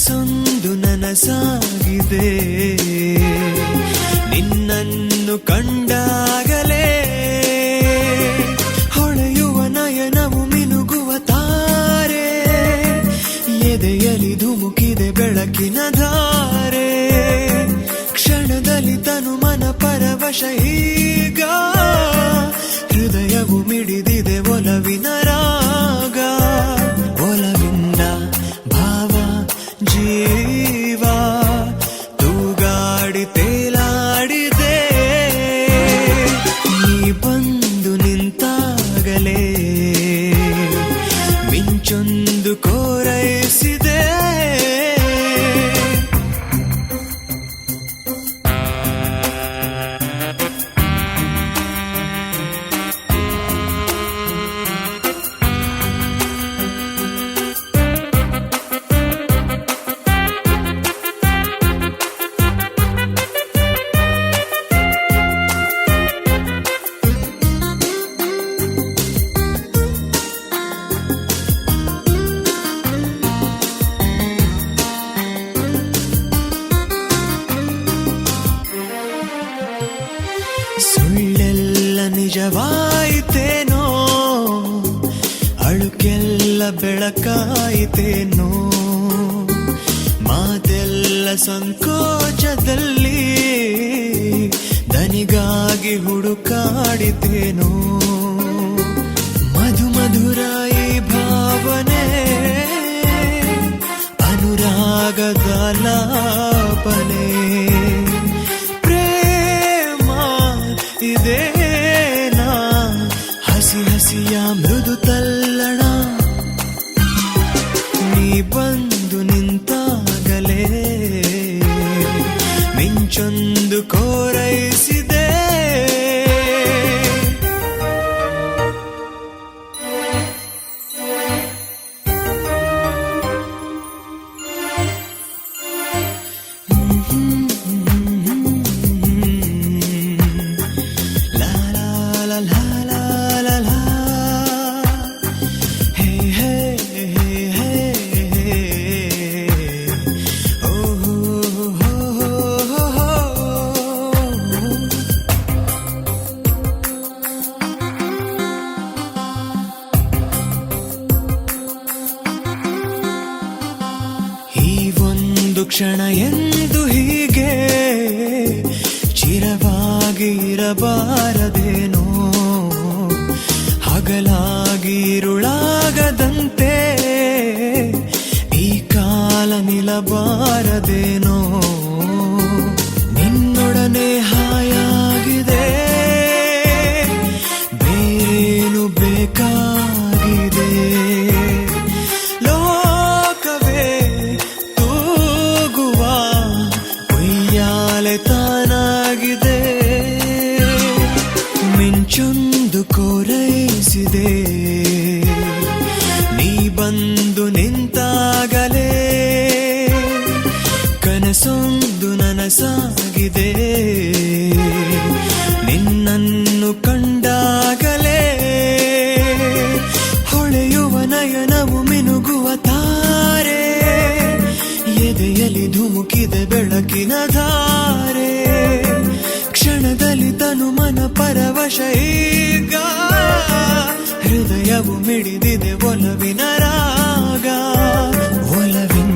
ಕನಸೊಂದು ನನಸಾಗಿದೆ ನಿನ್ನನ್ನು ಕಂಡಾಗಲೇ ಹೊಳೆಯುವ ನಯನವು ಮಿನುಗುವ ತಾರೆ ಎದೆಯಲಿ ಧುಮುಕಿದೆ ಬೆಳಕಿನ ಧಾರೆ ಕ್ಷಣದಲ್ಲಿ ತನು ಮನ ಪರವಶ ಈಗ ಹೃದಯವು ಮಿಡಿದಿದೆ ಒಲವಿನ ರಾಗ ಒಲವಿಂದ ಭಾವ ಜೀವ ತೂಗಾಡಿ ತೇಲಾಡಿದೆ ನೀ ಬಂದು ನಿಂತಾಗಲೇ ಮಿಂಚೊಂದು ಕೋರೈಸಿದೆ ಸುಳ್ಳೆಲ್ಲ ನಿಜವಾಯಿತೇನೋ ಅಳುಕೆಲ್ಲ ಬೆಳಕಾಯಿತೇನೋ ಮಾತೆಲ್ಲ ಸಂಕೋಚದಲ್ಲಿ ದನಿಗಾಗಿ ಹುಡುಕಾಡಿತೇನೋ ಮಧು ಮಧುರಾಯಿ ಭಾವನೆ ಅನುರಾಗದ ಲಾಪನೆ ಇದೇನಾ ಹಸಿ ಹಸಿಯ ಮೃದು ತಲ್ಲಣ ನೀ ಬಂದು ನಿಂತಾಗಲೇ ಮಿಂಚೊಂದು ಕೋರೈಸಿದೆ ಕ್ಷಣ ಎಂದು ಹೀಗೆ ಚಿರವಾಗಿ ಇರಬಾರದೇನೋ ಹಗಲಾಗಿ ಇರುಳಾಗದಂತೆ ಈ ಕಾಲ ನಿಲ್ಲಬಾರದೇನೋ ನಿನ್ನೊಡನೆ ಹಾಯಾಗಿದೆ ಬೇರೇನು ಬೇಕಾಗಿದೆ ತಾನಾಗಿದೆ ಮಿಂಚೊಂದು ಕೋರೈಸಿದೆ ನೀ ಬಂದು ನಿಂತಾಗಲೇ ಕನಸೊಂದು ನನಸಾಗಿದೆ ನಿನ್ನನ್ನು ಕಂಡಾಗಲೇ ಹೊಳೆಯುವ ನಯನವು ಮಿನುಗುವ ತಾರೆ ಎದೆಯಲಿ ಧುಮುಕಿದೆ ಬೆಳಕಿನ ಧಾರೆ ಕ್ಷಣದಲ್ಲಿ ತನು ಮನ ಪರವಶ ಈಗ ಹೃದಯವು ಮಿಡಿದಿದೆ ಒಲವಿನ ರಾಗ ಒಲವಿನ